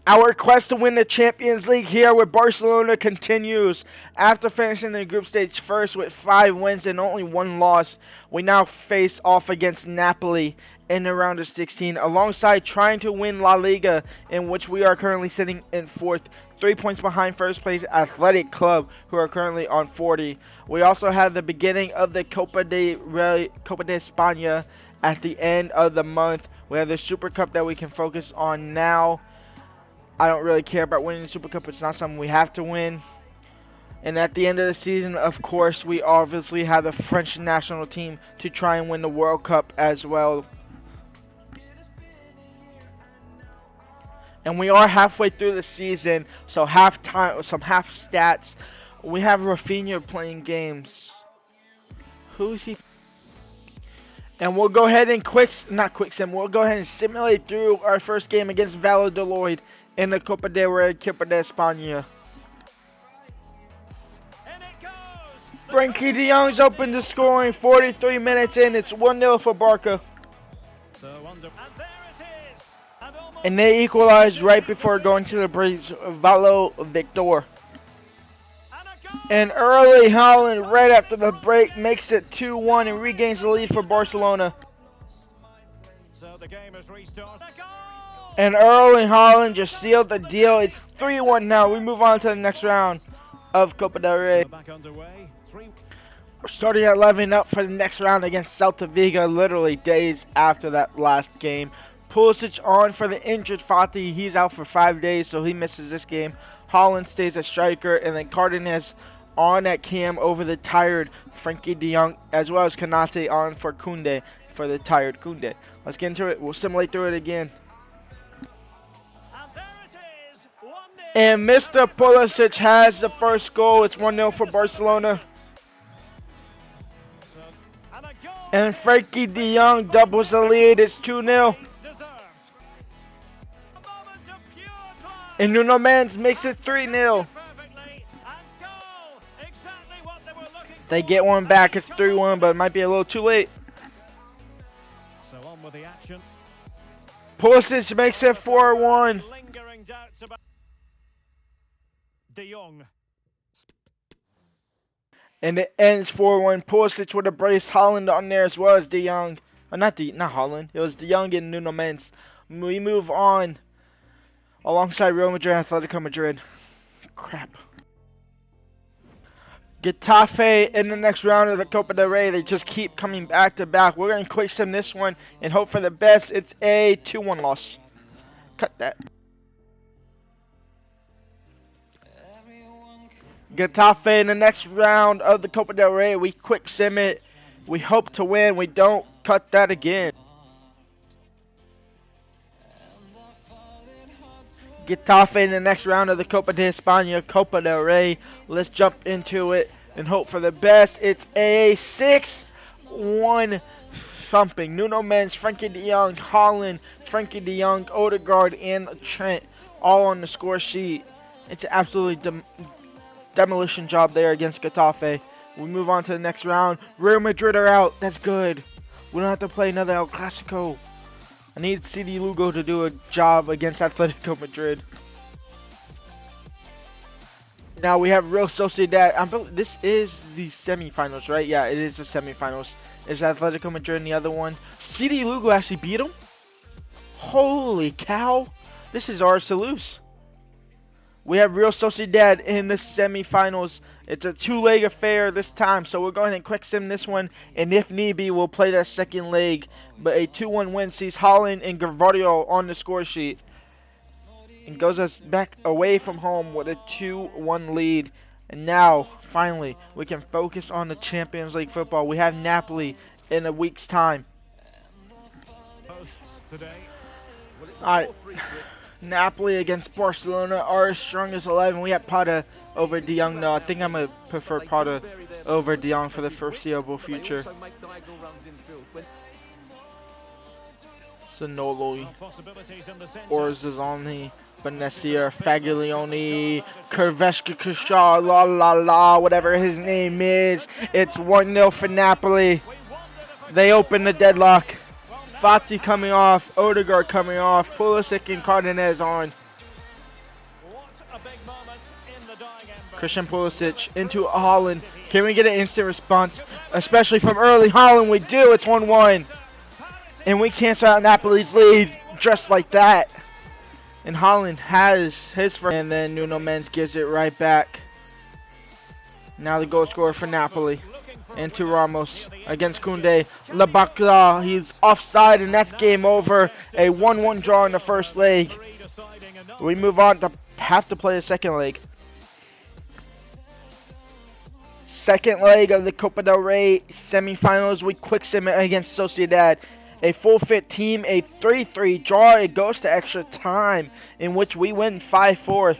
Our quest to win the Champions League here with Barcelona continues. After finishing the group stage first with 5 wins and only 1 loss, we now face off against Napoli in the round of 16, alongside trying to win La Liga, in which we are currently sitting in 4th, 3 points behind first place Athletic Club, who are currently on 40. We also have the beginning of the Copa de Espana at the end of the month. We have the Super Cup that we can focus on now. I don't really care about winning the Super Cup. It's not something we have to win. And at the end of the season, of course, we obviously have the French national team to try and win the World Cup as well. And we are halfway through the season, so half stats. We have Rafinha playing games. Who is he? And we'll go ahead and we'll go ahead and simulate through our first game against Valladolid in the Copa de Espana. Frankie de Jong's open to scoring 43 minutes in. It's 1-0 for Barca. And they equalize right before going to the break. Valo Victor. And early Haaland, right after the break, makes it 2-1 and regains the lead for Barcelona. And Erling Haaland just sealed the deal. It's 3-1 now. We move on to the next round of Copa del Rey. We're starting at 11 up for the next round against Celta Vigo, literally days after that last game. Pulisic on for the injured Fati. He's out for 5 days, so he misses this game. Haaland stays at striker, and then Cardenas on at cam over the tired Frankie de Jong, as well as Kanate on for Koundé, for the tired Koundé. Let's get into it. We'll simulate through it again. And Mr. Pulisic has the first goal. It's 1-0 for Barcelona. And Frankie de Jong doubles the lead. It's 2-0. And Nuno Mendes makes it 3-0. They get one back. It's 3-1, but it might be a little too late. Pulisic makes it 4-1. And it ends 4-1. Pulisic with a brace. Haaland on there as well as De Jong. Not Haaland. It was De Jong and Nuno Mendes. We move on alongside Real Madrid and Atletico Madrid. Crap. Getafe in the next round of the Copa del Rey. They just keep coming back to back. We're going to quick sim this one and hope for the best. It's a 2-1 loss. Cut that. Getafe in the next round of the Copa del Rey. We quick sim it. We hope to win. We don't. Cut that again. Getafe in the next round of the Copa de Espana, Copa del Rey. Let's jump into it and hope for the best. It's a 6-1 thumping. Nuno Mendes, Frankie de Jong, Haaland, Frankie de Jong, Odegaard, and Trent all on the score sheet. It's an absolutely demolition job there against Getafe. We move on to the next round. Real Madrid are out. That's good. We don't have to play another El Clasico. I need CD Lugo to do a job against Atletico Madrid. Now we have Real Sociedad. This is the semifinals, right? Yeah, it is the semifinals. Is Atletico Madrid and the other one? CD Lugo actually beat him? Holy cow. This is our Toulouse. We have Real Sociedad in the semifinals. It's a 2-leg affair this time, so we're going to quick sim this one, and if need be, we'll play that second leg. But a 2-1 win sees Haaland and Gavardio on the score sheet and goes us back away from home with a 2-1 lead. And now, finally, we can focus on the Champions League football. We have Napoli in a week's time. Alright. Napoli against Barcelona, our strongest 11. We have Pata over De Jong. No, I think I'm going to prefer Pata over De Jong for the foreseeable future. Zanoli, Orzazoni, Benacer, Fagiglione, Kurveshka, whatever his name is. It's 1-0 for Napoli. They open the deadlock. Fati coming off, Odegaard coming off, Pulisic and Cardenas on. Christian Pulisic into Holland. Can we get an instant response, especially from early Holland? We do. It's 1-1. And we cancel out Napoli's lead just like that. And Holland has his first. And then Nuno Mendes gives it right back. Now the goal scorer for Napoli. Into Ramos against Koundé. Labakla, he's offside, and that's game over. A 1-1 draw in the first leg. We move on to have to play the second leg. Second leg of the Copa del Rey semifinals. We quick sim against Sociedad. A full fit team, a 3-3 draw. It goes to extra time, in which we win 5-4.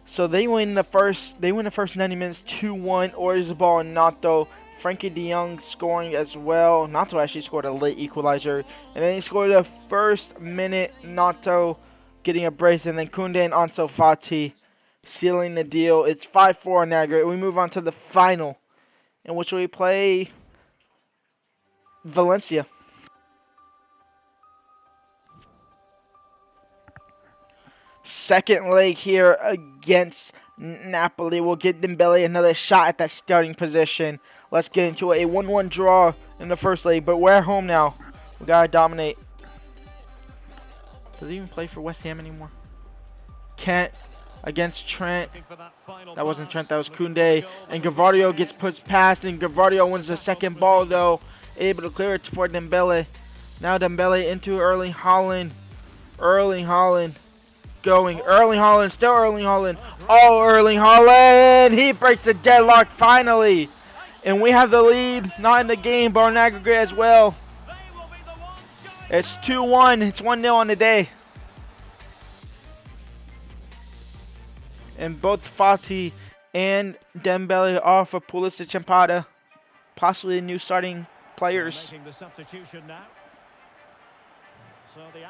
So they win the first 90 minutes 2-1. Oyarzabal and Nato. Frankie de Jong scoring as well. Nato actually scored a late equalizer. And then he scored the first minute. Nato getting a brace. And then Koundé and Ansu Fati sealing the deal. It's 5-4 in aggregate. We move on to the final, in which we play Valencia. Second leg here against Napoli. We'll give Dembele another shot at that starting position. Let's get into a 1-1 draw in the first leg, but we're at home now. We gotta dominate. Does he even play for West Ham anymore? Kent against Trent. That wasn't Trent, that was Koundé. And Gavardio gets put past, and Gavardio wins the second ball though. Able to clear it for Dembele. Now Dembele into Erling Haaland. Erling Haaland. Going. Erling Haaland. Still Erling Haaland. Oh, Erling Haaland. He breaks the deadlock finally. And we have the lead. Not in the game, but on aggregate as well. It's 2-1. It's 1-0 on the day. And both Fati and Dembele are for Pulisic and Pata. Possibly new starting players.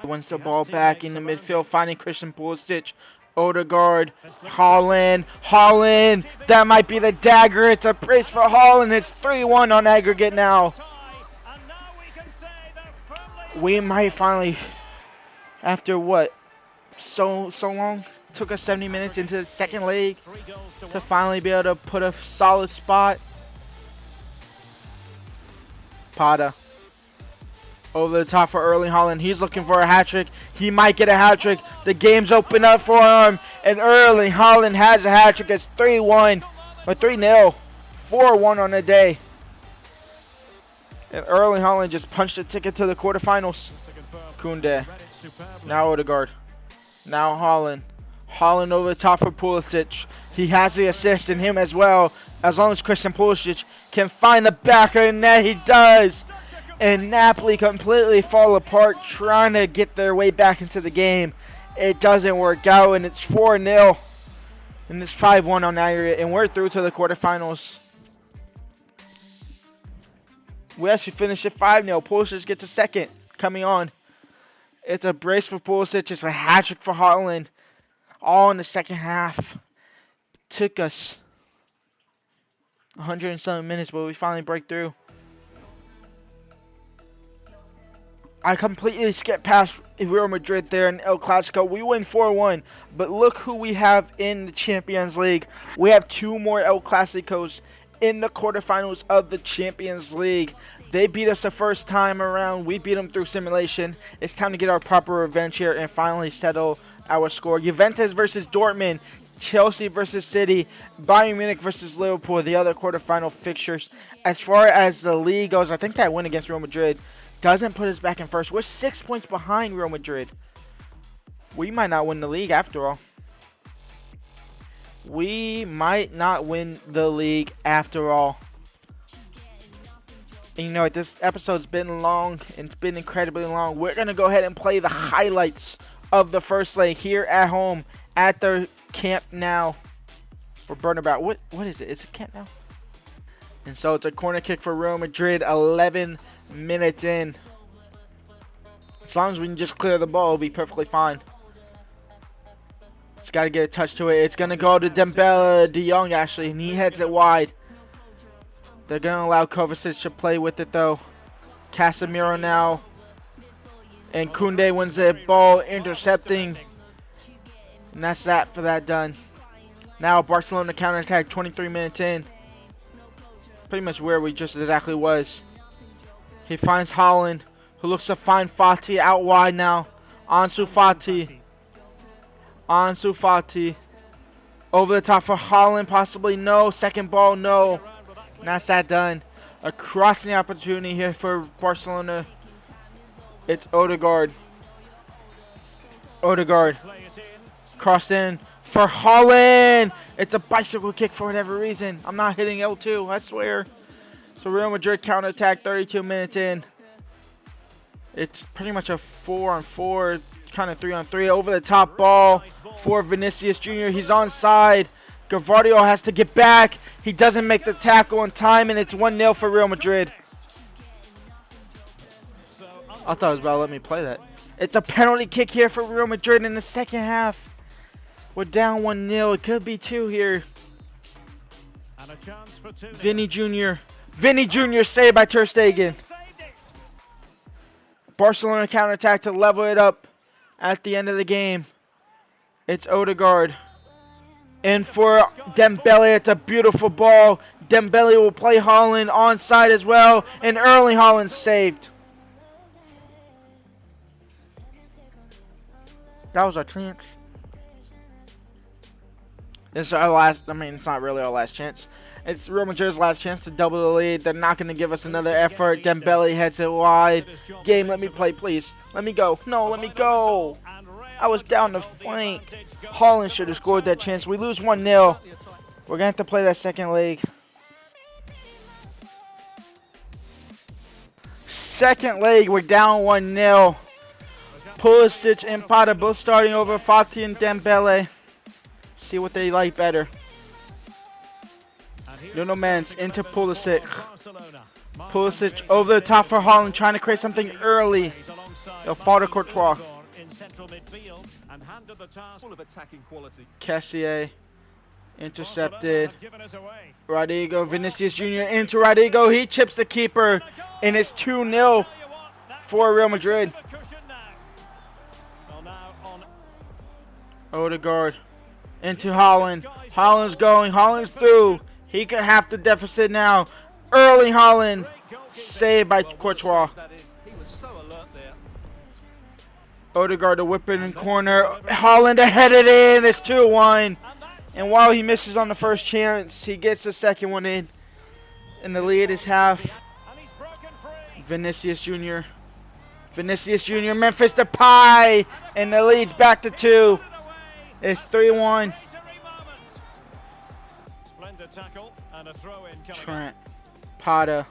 Wins the ball back in the midfield, finding Christian Pulisic, Odegaard, Haaland, Haaland. That might be the dagger. It's a brace for Haaland. It's 3-1 on aggregate now. We might finally, after what, so long, took us 70 minutes into the second leg to finally be able to put a solid spot. Pata. Over the top for Erling Haaland. He's looking for a hat-trick. He might get a hat-trick. The game's open up for him. And Erling Haaland has a hat-trick. It's 3-1. Or 3-0. 4-1 on the day. And Erling Haaland just punched a ticket to the quarterfinals. Koundé. Now Odegaard. Now Haaland. Haaland over the top for Pulisic. He has the assist in him as well. As long as Christian Pulisic can find the back of the net, he does. And Napoli completely fall apart trying to get their way back into the game. It doesn't work out, and it's 4-0. And it's 5-1 on aggregate, and we're through to the quarterfinals. We actually finished at 5-0. Pulisic gets a second coming on. It's a brace for Pulisic. It's a hat-trick for Haaland. All in the second half. Took us 107 minutes, but we finally break through. I completely skipped past Real Madrid there in El Clasico. We win 4-1, but look who we have in the Champions League. We have two more El Clasicos in the quarterfinals of the Champions League. They beat us the first time around. We beat them through simulation. It's time to get our proper revenge here and finally settle our score. Juventus versus Dortmund. Chelsea versus City. Bayern Munich versus Liverpool. The other quarterfinal fixtures. As far as the league goes, I think that win against Real Madrid doesn't put us back in first. We're 6 points behind Real Madrid. We might not win the league after all. We might not win the league after all. And you know what? This episode's been long. And it's been incredibly long. We're going to go ahead and play the highlights of the first leg here at home at their Camp Nou. Or Bernabeu. What is it? It's a Camp Nou. And so it's a corner kick for Real Madrid. 11 minutes in. As long as we can just clear the ball, it'll be perfectly fine. It's got to get a touch to it. It's going to go to Dembele, De Jong actually, and he heads it wide. They're going to allow Kovacic to play with it though. Casemiro now. And Koundé wins the ball, intercepting. And that's that for that done. Now Barcelona counterattack 23 minutes in. Pretty much where we just exactly was. He finds Haaland, who looks to find Fati out wide now. Ansu Fati. Ansu Fati. Over the top for Haaland, possibly no. Second ball, no. That's that done. A crossing opportunity here for Barcelona. It's Odegaard. Odegaard. Crossed in for Haaland. It's a bicycle kick for whatever reason. I'm not hitting L2, I swear. So Real Madrid counterattack 32 minutes in. It's pretty much a 4-on-4, kind of 3-on-3. Over the top ball for Vinicius Jr. He's onside. Gavardio has to get back. He doesn't make the tackle in time, and it's 1-0 for Real Madrid. I thought it was about to let me play that. It's a penalty kick here for Real Madrid in the second half. We're down 1-0. It could be 2 here. Vinny Jr. Vinny Jr. saved by Ter Stegen. Barcelona counterattack to level it up at the end of the game. It's Odegaard. And for Dembele, it's a beautiful ball. Dembele will play Haaland onside as well. And Erling Haaland saved. That was our chance. This is our last, it's not really our last chance. It's Real Madrid's last chance to double the lead. They're not going to give us another effort. Dembele heads it wide. Game, let me play, please. Let me go. No, let me go. I was down the flank. Haaland should have scored that chance. We lose 1-0. We're going to have to play that second leg. Second leg, we're down 1-0. Pulisic and Pata both starting over Fati and Dembele. See what they like better. Nuno Mendes into Pulisic. Pulisic over the top for Haaland, trying to create something early. They'll fall to Courtois. Kessié intercepted. Rodrigo, Vinicius Jr. into Rodrigo. He chips the keeper, and it's 2-0 for Real Madrid. Odegaard into Haaland. Haaland's going. Haaland's through. He could have the deficit now. Erling Haaland saved by Courtois. Odegaard to whip it in corner. Haaland to head it in. It's 2-1. And while he misses on the first chance, he gets the second one in. And the lead is half. Vinicius Jr. Vinicius Jr. Memphis Depay. And the lead's back to 2. It's 3-1. Trent. Pata.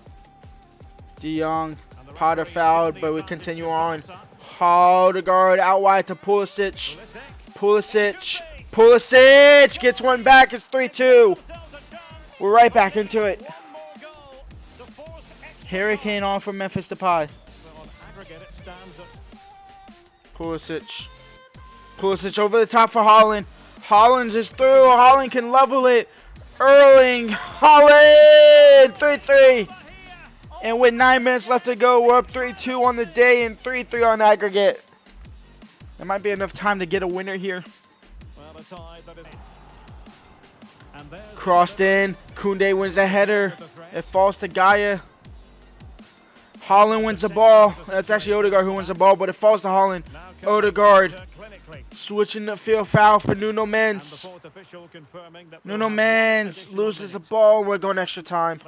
De Jong. Pata fouled, but we continue on. Odegaard out wide to Pulisic. Pulisic gets one back. It's 3-2. We're right back into it. Hurricane on for Memphis Depay. Pulisic over the top for Haaland. Haaland is through. Haaland can level it. Erling Haaland. 3-3. And with 9 minutes left to go, we're up 3-2 on the day and 3-3 on aggregate. There might be enough time to get a winner here. Crossed in. Koundé wins the header. It falls to Gaia. Haaland wins the ball. That's actually Odegaard who wins the ball, but it falls to Haaland. Odegaard switching the field, foul for Nuno Mendes. Nuno Mendes loses the ball. We're going extra time.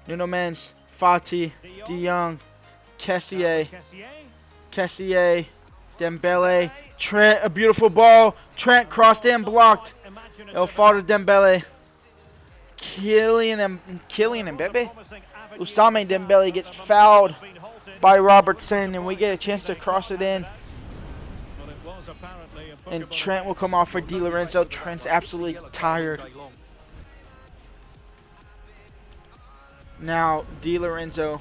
Nuno Mendes, Fati, De Jong, Kessié, Dembele, Trent, a beautiful ball. Trent crossed in, blocked. It'll fall to Dembele. Kylian Mbappe. Usame Dembele gets fouled by Robertson, and we get a chance to cross it in. And Trent will come off for Di Lorenzo. Trent's absolutely tired. Now Di Lorenzo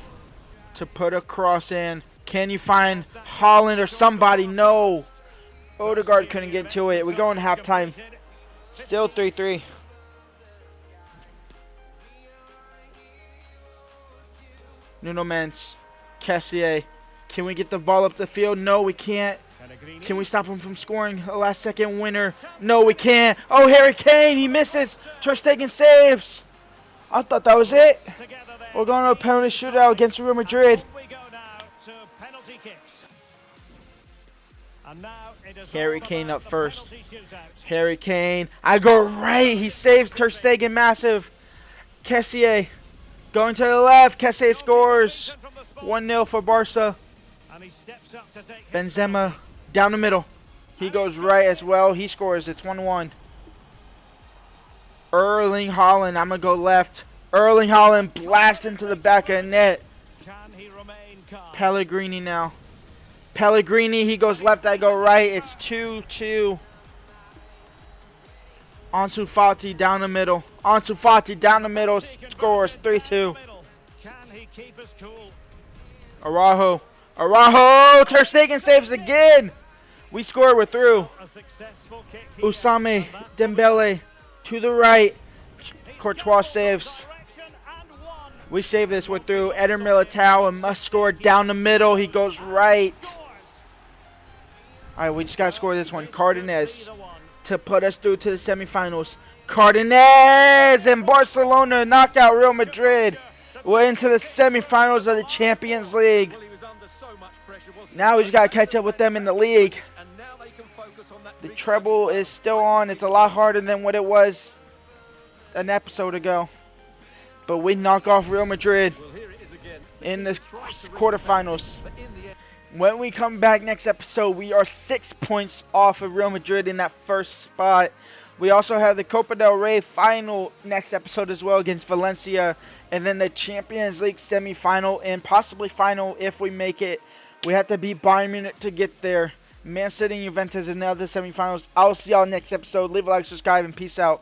to put a cross in. Can you find Haaland or somebody? No. Odegaard couldn't get to it. We go in halftime. Still 3-3. Nuno Mendes. Kessié. Can we get the ball up the field? No, we can't. Can we stop him from scoring a last-second winner? No, we can't. Oh, Harry Kane, he misses. Ter Stegen saves. I thought that was it. We're going to a penalty shootout against Real Madrid. Harry Kane up first. Harry Kane. I go right. He saves Ter Stegen massive. Kessié going to the left. Kessié scores. 1-0 for Barca. Benzema down the middle. He goes right as well. He scores. It's 1-1. Erling Haaland. I'm going to go left. Erling Haaland blast into the back of the net. Pellegrini now. Pellegrini, he goes left, I go right. It's 2-2. Ansu Fati down the middle. Ansu Fati down the middle scores 3-2. Araujo. Araujo! Ter Stegen saves again. We score, we're through. Usame Dembele to the right. Courtois saves. We save this, we're through. Eder Militao, a must score down the middle. He goes right. All right, we just got to score this one. Cardenas to put us through to the semifinals. Cardenas and Barcelona knocked out Real Madrid. We're into the semifinals of the Champions League. Now we just got to catch up with them in the league. The treble is still on. It's a lot harder than what it was an episode ago. But we knock off Real Madrid in the quarterfinals. When we come back next episode, we are 6 points off of Real Madrid in that first spot. We also have the Copa del Rey final next episode as well against Valencia. And then the Champions League semifinal and possibly final if we make it. We have to beat Bayern Munich to get there. Man City and Juventus in the other semifinals. I'll see y'all next episode. Leave a like, subscribe, and peace out.